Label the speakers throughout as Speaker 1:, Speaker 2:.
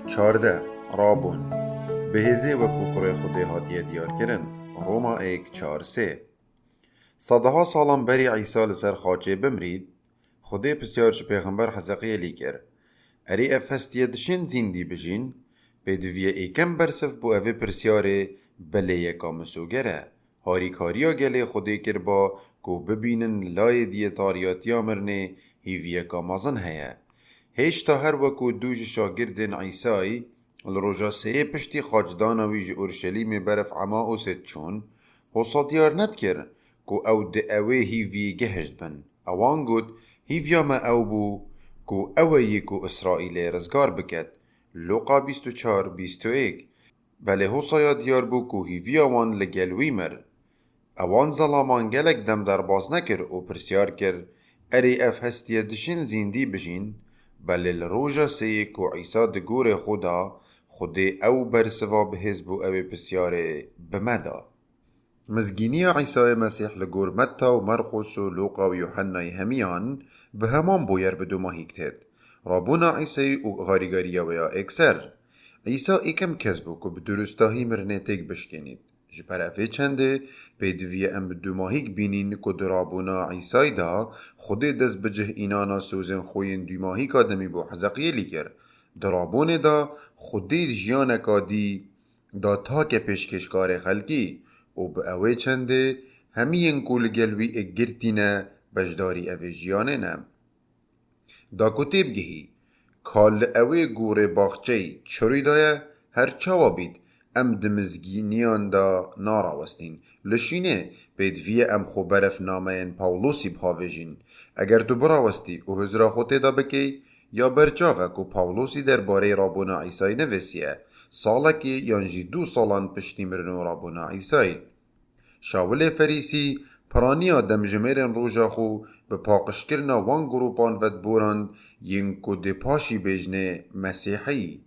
Speaker 1: 14 رابون بهزه وکو کره خودی هاتیه دیار کرن روما ایک 4-3 صدها سالان بری عیسی لسر خاچه بمرید خودی پسیارش پیغمبر حزقیه لی کر اری افستیه دشین زیندی بجین بدویه ایکم برسف بو اوه پرسیاره بله یکا مسوگره هاری کاریا گله خودی کر با کو ببینن لای دیه تاریاتیا مرنه هیویه کا مازن هیا هیچ تا هر وکو دوج شاگردن عیسای الروژا سه پشتی خاجدانا ویج اورشلیم برف عما او ست چون حسا دیار ند کر کو او ده اوه هیوی گهشت بن اوان گود هیویا ما او بو کو اوه یکو اسرائیل رزگار بکد لوقا 24-21 بله حسا یا دیار بو کو هیویا وان لگلوی مر اوان ظلامان گلک دم در باز نکر او پرسیار کر اری اف هستیه دشین زیندی بجین بله لروژا سیه کو عیسا دگور خودی او برسوا بهز بو او پرسیاره بمدا مزگینی عیسی مسیح لگور متا و مرقس و لوقا و یوحنای همیان به همان بویر بدو ماهی کتید رابونا عیسی و غاریگاریا ویا اکسر عیسی ایکم کسبو که بدرستاهی مرنه تیک بشکنید جپر افه چنده پیدویه ام بدو ماهیک بینین که درابونا عیسی دا خودی دست بجه اینانا سوزن خوین دو ماهیک آدمی بو حزقیه لیگر درابونه دا خودی جیانکا دی دا تاک پیشکشکار خلکی و به اوه چنده همین کول گلوی اگرتینه بجداری اوه جیانه نم دا کتیب گهی کال اوه گوره باخچه چوری دایه هر چاوا بید ام دمزگینیان دا ناراوستین لشینه بیدویه ام خو برف نامین پاولوسی بهاویجین اگر تو براوستی او هزرا خوته دا بکی یا برچاوه کو پاولوسی در باره رابونا عیسی نویسیه سالکی یانجی 2 سالان پشتی مرنو رابونا عیسی شاول فریسی پرانیا دمجمرن روژا خو به پاقشکرنا وان گروپان ود بورند ینکو دی پاشی بجنه مسیحی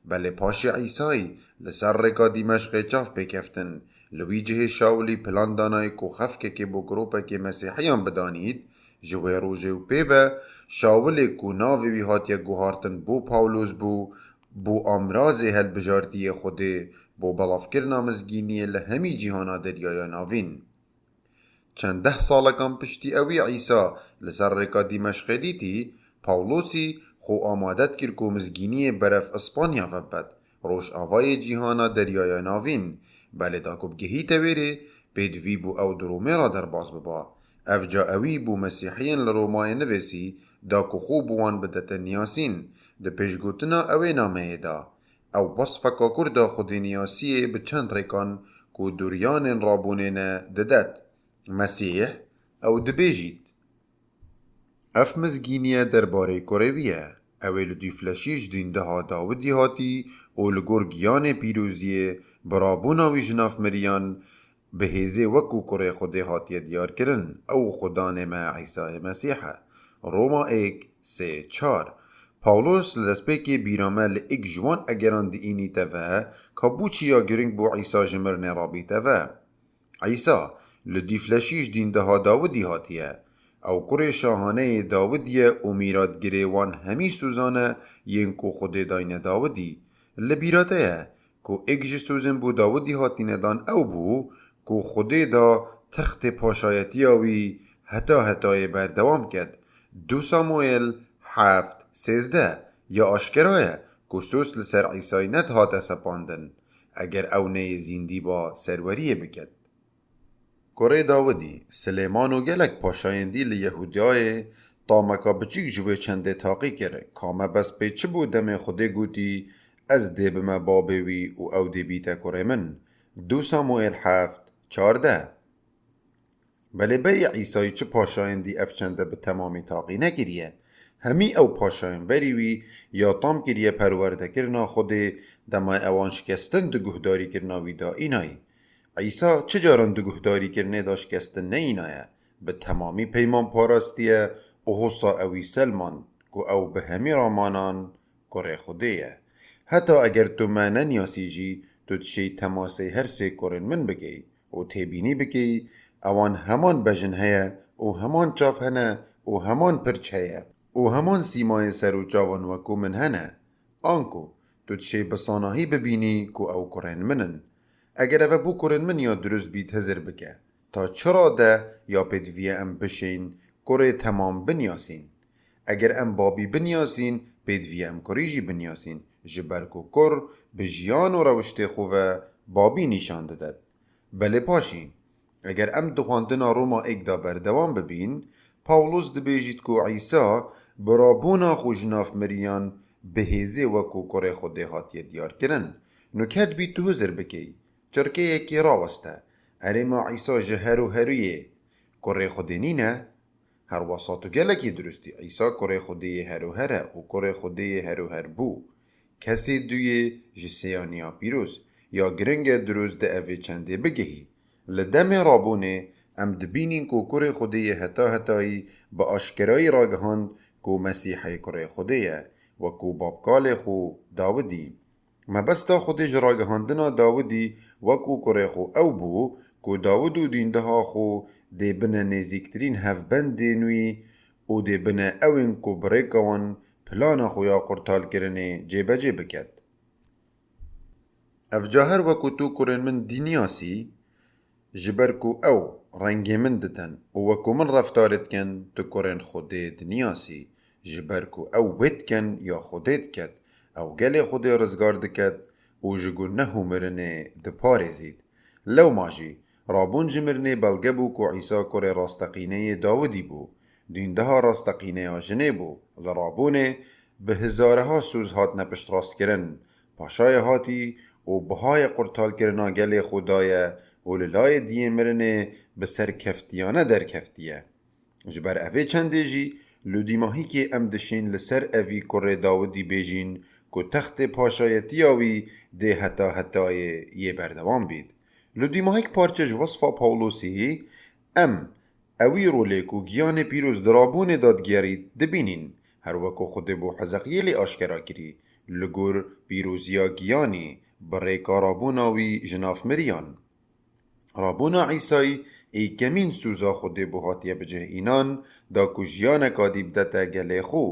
Speaker 1: بله پاشی عیسی لسر رکا دیمشق چاف بکفتن لویجه شاولی پلان دانای کو خفکه که بو گروپه که مسیحیان بدانید جوه روژه و پیوه شاول کو ناوی وی هاتیه گوهارتن بو پاولوس بو امراض هل بجارتی خوده بو بلافکرنا مزگینی لهمی جیهانا دریای ناوین چند 10 سالکان پشتی اوی عیسی لسر رکا دیمشق دیتی پاولوسی خو آمادت کر کو مزگینی برف اسپانیا وبد روش آوای جیهانا دریای ناوین بله دا کب گهی تویره پیدوی بو او درومه را در باز ببا افجا اوی بو مسیحیین لرومای نویسی دا کو خوب وان بدت نیاسین ده پیشگوتنا اوی نامه دا او وصفه کاکر دا خود نیاسیه به چند ریکان کو دوریان رابونین ددد مسیح او دبیجید اف مزگینیه درباره کوریویه اویل دیفلشیش دینده ها داودی هاتی او لگور گیان پیروزیه برابونا وی جناف مریان به هزه وکو کره خود هاتی دیار کرن او خدان ما عیسی مسیحه روما 1-3-4 پاولوس لدسپیکی بیرامه لئیک جوان اگران دی اینی تفه کابوچی یا گرنگ بو عیسی جمر نرابی تفه عیسی لدیفلشیش دینده ها داودی هاتیه او کره شاهانه داودیه و میراد گریوان همی سوزانه ینکو خود داین داودی لبیراته کو اگج سوزن بو داودی هاتینه دان او بو کو خود دا تخت پاشایتی آوی حتی بردوام کد 2 ساموئل 7-13 یا آشکرایه کو سوس لسر عیسی نت هات سپاندن اگر او نه زیندی با سروریه بکد کره داودی سلیمان و گلک پاشایندی لیهودیای تامکا بچیک جوه چنده تاقی کره کامه بس پیچه بود دم خوده گوتی از ده بما بابوی و او ده بیتا کره من 2 ساموئل 7-14 بله بری عیسی چه پاشایندی اف چنده به تمامی تاقی نگیریه همی او پاشاین بریوی یا تام کریه پرورده کرنا خوده دمای اوان شکستن ده گهداری کرنا ویدا اینایی عیسی چه جاران دو گهداری کرنه داشت کستن نه اینایه به تمامی پیمان پاراستیه او حسا اوی سلمان گو او به همی رامانان کره خودیه حتی اگر تو منه نیاسیجی تو تشی تماسه هر سه کرن من بگی و تیبینی بگی اوان همان بجن هیه او همان چاف هنه او همان پرچ هیه او همان سیمای سر و جوان وکو من هنه آنکو تو تشی بساناهی ببینی کو او کرن منن. اگر او بو کرن من یا درست بیت هزر بکه تا چرا ده یا پدویه ام بشین کره تمام بنیاسین. اگر ام بابی بنیاسین پدویه ام کریجی بنیاسین جبرکو کر بجیان و روشت خواه بابی نشان دادد. بله پاشی اگر ام دخواندنا روما اگدا بردوام ببین پاولوس دبیجید کو عیسا برابونا خو جناف مریان بهیزه وکو کره خود هاتیه دیار کرن. نکت بی تو هزر بکی چرکه یکی راوسته اره ما عیسا جهرو هرویه کره خود نینه هر وسط گلکی درستی عیسا کره خودی هرو هره و کره خودی هرو هر بو کسی دوی جسیانیا پیروز یا گرنگ دروز ده اوی چنده بگهی لدم رابونه ام دبینین کو کره خودی هتایی با اشکرای راگهاند کو مسیحی کره خودیه و کو بابکال خو داودی مبستا خودی جراگهاندنا داودی و کو کره خو او بو کو داودو دینده خو دی بنه نزیکترین هفبند نوی او دی بنه اوین کو بریکوان پلانا خویا قرطال کرنه جیبه جیبه کد. اف جاهر وکو تو کرن من دینیاسی جبر کو او رنگی من دتن و وکو من رفتارت کن تو کرن خوده دنیاسی جبر کو او وید کن یا خودت کد او گل خوده رزگار دکد و جگو نهو مرنه دپاره زید. لو ماجی رابون جمرنه بلگه بو کو عیسا کره راستقینه داودی بو دینده ها راستقینه آجنه بو لرابونه به هزاره ها سوز هات نپشت راست کرن پاشای هاتی و بهای قرطال کرنا گل خدای و للای دیه مرنه به سر کفتیانه در کفتیه. جبر اوه چنده جی لودیماهی که ام دشین لسر اوی کره داودی بیجین که تخت پاشایتی آوی ده حتای یه بردوان بید. لودیماهی که پارچه وصفا پاولوسی ام اوی رو لیکو گیان پیروز درابون دادگیری دبینین هر وکو خود بو حزقیلی آشکرا کری لگور پیروزیا گیانی بریکا رابوناوی جناف مریان. رابونا عیسای ای کمین سوزا خود بو هاتیه بجه اینان دا کو جیان کادیب دتا گله خو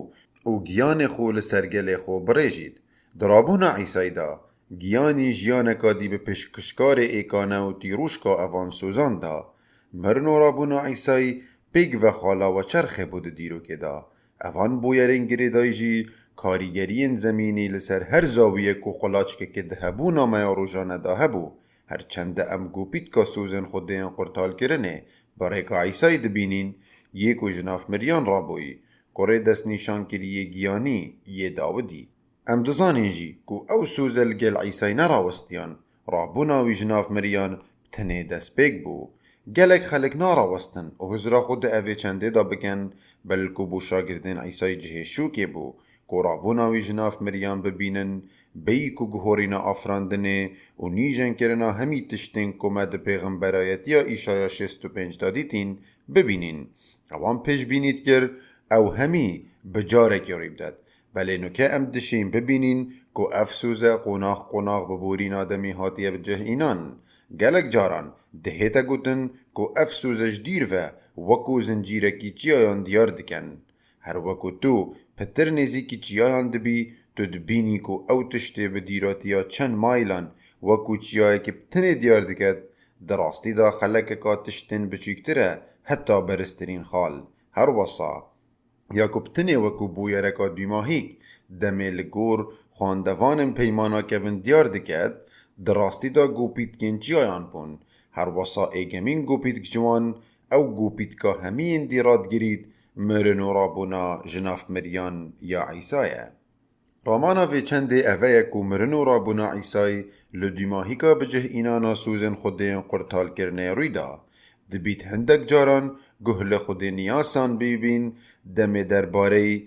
Speaker 1: او گیان خو لسر گله خو بریجید. درابونا عیسای دا گیانی جیان کادیب پشکشکار ایکانه و تیروشکا اوان سوزان دا مرنو رابونا عیسای پیگ و خالا و چرخه بود دیرو که دا اوان بویرین گریدای جی کاریگرین زمینی لسر هر زاویه کو قلاچ که دهبو نامه روژانه دا هبو هر چند ام گوپیت کا سوزن خود دین قرطال کرنه برای که عیسای دبینین یکو جناف مریان رابوی کره دست نیشان کریه گیانی یه داودی ام دزانین جی کو او سوزل گل عیسای نراوستیان رابوناوی جناف مریان تنه دست بیگ بو گلک خلق ناراوستن و حضرا خود اوه چنده دا بگن بلکو بو شاگردین عیسای جهشو که بو کو رابوناوی جناف مریان ببینن بی کو گهورینا آفراندنه و نیجن کرنا همی تشتین کمد پیغمبرایتی یا ایشایا 65 دادیتین ببینین اوان پیش بینید کر او همی بجاره گریب داد بله نوکه ام دشین ببینین کو افسوزه قناخ ببورین آدمی هاتیه بجه اینان گلک جاران دهیتا گوتن کو افسوزش دیر و وکو زنجیرکی چیایان دیار دکن هر وکو تو پتر نزیکی چیایان دبی تو دبینی کو او تشته بدیراتیا چند مایلان وکو چیای که بتنه دیار دکد دراستی دا خلک که تشتن بچیکتره حتی برسترین خال هر وصا یا کو بتنه وکو بویرکا دیماهیک دمه لگور خواندوان پیمانا کون دیار دکد دراستی دا گوپیت کن چیایان پون هر وصا ایگمین گوپیت جوان او گوپیت که همین دیرات گرید مرنو رابونا جناف مریان یا عیسایه. رامانا وی چنده اوه کو مرنو رابونا عیسای لدیماهی که بجه اینانا سوزن خودین قرطال کرنه روی دا دبیت هندک جاران گهل خود نیاسان بیبین دم درباره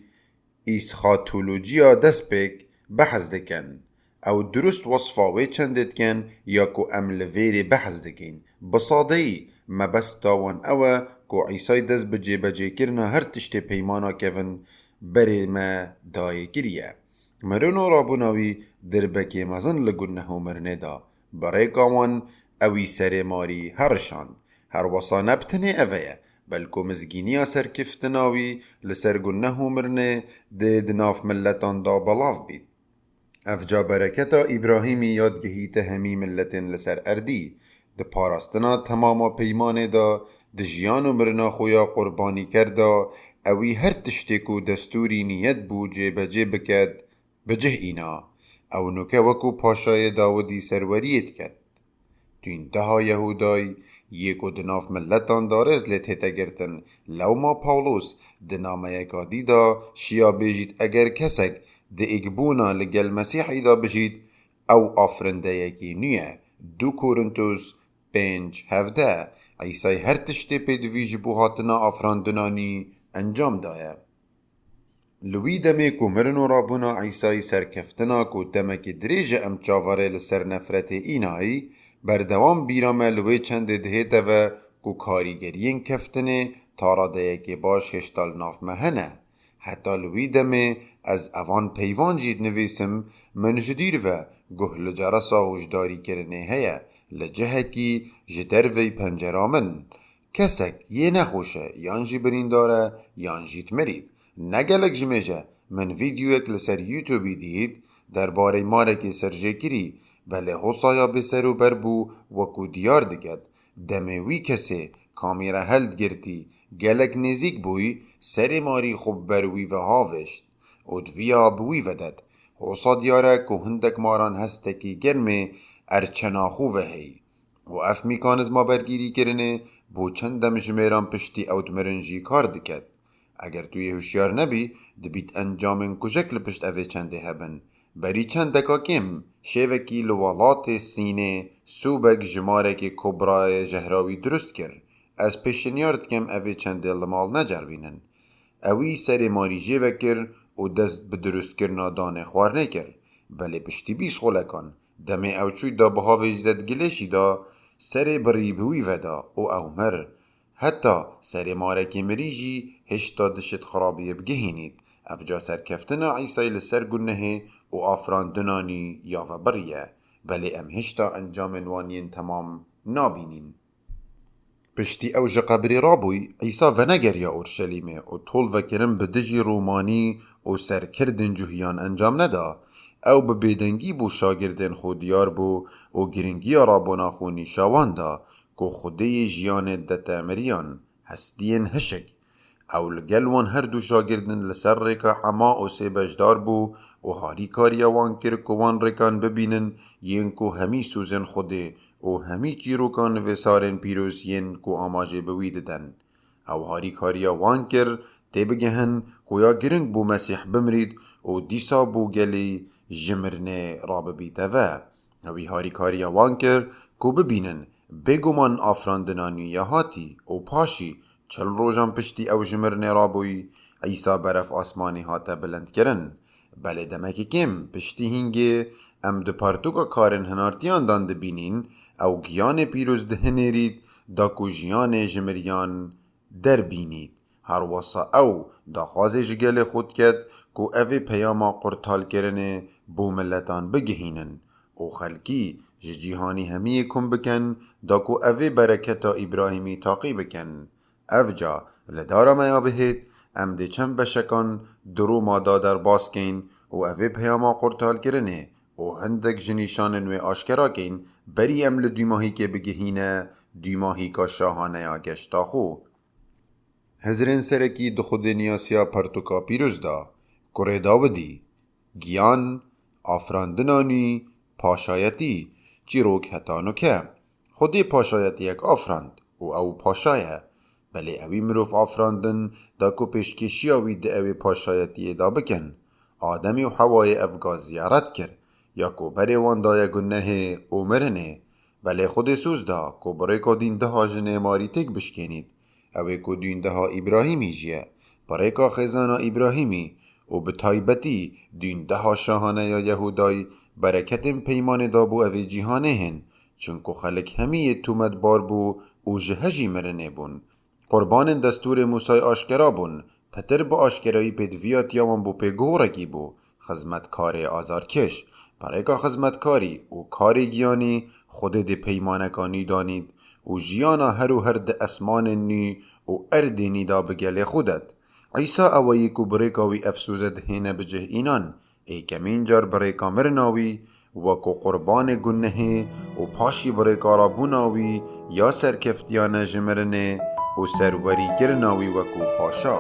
Speaker 1: ایسخاتولوژیا دست پیک بحث دکن او درست وصفاوی چندت کن یا کو عمل ویری بحث دکن بساده مبست داوان اوه کو عیسای دست بجه کرنا هر تشت پیمانا کون بری ما دای کریه مرنو رابوناوی دربکی مزن لگنهو مرنه دا برای کامان اوی سر ماری هرشان هر وصا نبتنه اوه بلکو مزگینیا سرکفتناوی لسر گنهو مرنه ده دناف ملتان دا بلاف بید افجا برکتا ابراهیمی یادگهیت همی ملتن لسر اردی ده پاراستنا تماما پیمانه دا ده جیان و مرنا خویا قربانی کردا اوی هر تشتکو دستوری نیت بو جیبجه بکد بجه اینا او نوکه وکو پاشای داودی سروریت کد. دوین دها یهودای یکو دناف ملتان دارز لتهتا گرتن لو ما پاولوس دنامه یکادی دا شیا بجید اگر کسک ده اگبونا لگل مسیحی دا بجید او آفرنده یکی نیه. 2 کورنتوس 5:17 عیسی هر تشتی پیدویج بو هاتنا آفراندنانی انجام دایه. لوی دمه کو مرن و رابونا عیسی سرکفتنا کو دمک دریج ام چاواره لسر نفرت اینایی بردوام بیرامه لوی چند دهیده و کو کاریگرین کفتنه تاراده که باش هشتال ناف مهنه. حتی لوی دمه از اوان پیوان جید نویسم من جدیر و گوه لجرسا وجداری کرنه هیا لجهه کی جدر وی پنجرامن کسک یه نخوشه یان جی برین داره یان جیت مرید. نگلک جمجه من ویدیو اک لسر یوتیوبی دید در باره مارکی سرجه کری ولی حسایا بسر و بربو وکو دیار دکد دمه وی کسی کامیره هلد گرتی گلک نزیک بوی سر ماری خوب بروی و هاوشت و دویا بوی ودد حسا دیاره که هندک ماران هستکی گرمه ارچناخو وهی و اف میکانزما برگیری کرنه بو چندم جمیران پشتی اوت مرنجی کار دکد. اگر توی هوشیار نبی دبیت انجامن کجک لپشت اوه چنده هبن بری چند دکا کم شیوکی لوالات سینه سوبک جمارک کبرای جهراوی درست کر از پشنیارد کم اوه چنده لمال نجر بینن اوی سر ماری جیوه کر و دست بدرست کرنا دانه خوار نکر بله پشتی بیش خولکان دمه اوچوی دا بهاوی جدد گلشی دا سر بری بوی ودا او مر حتی سر مارکی مریجی هشتا دشت خرابی بگهینید افجا سرکفتنا عیسی لسر گنه و آفراندنانی یا و بریه بلی ام هشتا انجام وانین تمام نابینین. پشتی او قبری رابوی عیسی و نگر یا اورشلیمه و طول وکرم بدجی رومانی و سرکردن جوهیان انجام ندا او به بیدنگی بو شاگردن خودیار بو و گرنگی رابونا خونی شاوان دا که خوده جیان دتا مریان هستین هشک او لگلوان هر دو شاگردن لسر ریکا عما و سی بجدار بو و هاری کاریا وان کر که وان ریکان ببینن ین که همی سوزن خوده و همی چیروکان ویسارن پیروز ین که آماجه بوید دن او هاری کاریا وان کر تی بگهن که یا گرنگ بو مسیح بمرید و دیسا بو گلی جمرنه راب بیتا و اوی هاری کاریا وان کر که ببینن بگومان آفراندنانی یا هاتی او پاشی چل روژان پشتی او جمرنه رابوی عیسی برف آسمانی هاته بلند کرن بله دمکی کم پشتی هنگه ام دو پرتوکا کارن هنارتیان دانده بینین او گیان پیروز دهنه رید دا کو جیان جمریان در بینید هر واسا او دا خوازه جگل خود کد کو اوی پیاما قرطال کرنه بو ملتان بگهینن او خلکی جیهانی همی کن بکن دا کو اوی برکتا ابراهیمی تاقی بکن افجا لدارا میا بهید ام ده چند بشکان درو مادا در باس کن و اوی پیاما قرطال کرنه و هندک جنیشان و آشکرا کن بری ام لدوماهی که بگهینه دوماهی که شاهانه یا گشتا خو هزرین سرکی دو خود نیاسیا پرتوکا پیروز دا کره داودی گیان آفراندنانی پاشایتی چیروک هتانو که خودی پاشایتی یک آفراند و او پاشایه بلی اوی مروف آفراندن دا کو پیشکشی اوی ده اوی پاشایتی دا بکن آدمی و حوای افگا زیارت کر یا کو بری وان دای گنه او مرنه بلی خود سوز دا کو برای که دین ده ها جنه ماری تک بشکنید اوی که دین ده ها ابراهیمی جیه برای که خیزانا ابراهیمی و به تایبتی دین ده ها شاهانه یا یهودای برکت پیمان دا بو اوی جیهانه هن چونکو خلق همی تومت بار بو او جهجی مرنه بون قربان دستور موسی آشکرا بون پتر با آشکرایی پیدویات یامان بو پیگورگی بو خزمتکار آزارکش برای که خزمتکاری او کار گیانی خود ده پیمانکانی دانید او جیانا هر و هر ده اسمان نی او اردینی دا بگل خودت عیسی اوایی کو برای که وی افسوزد هینه بجه اینان ایکمین جار بریکا مرناوی وکو قربان گنه و پاشی بریکارا بوناوی یا سرکفتیان جمرنه و سروری گرناوی وکو پاشا.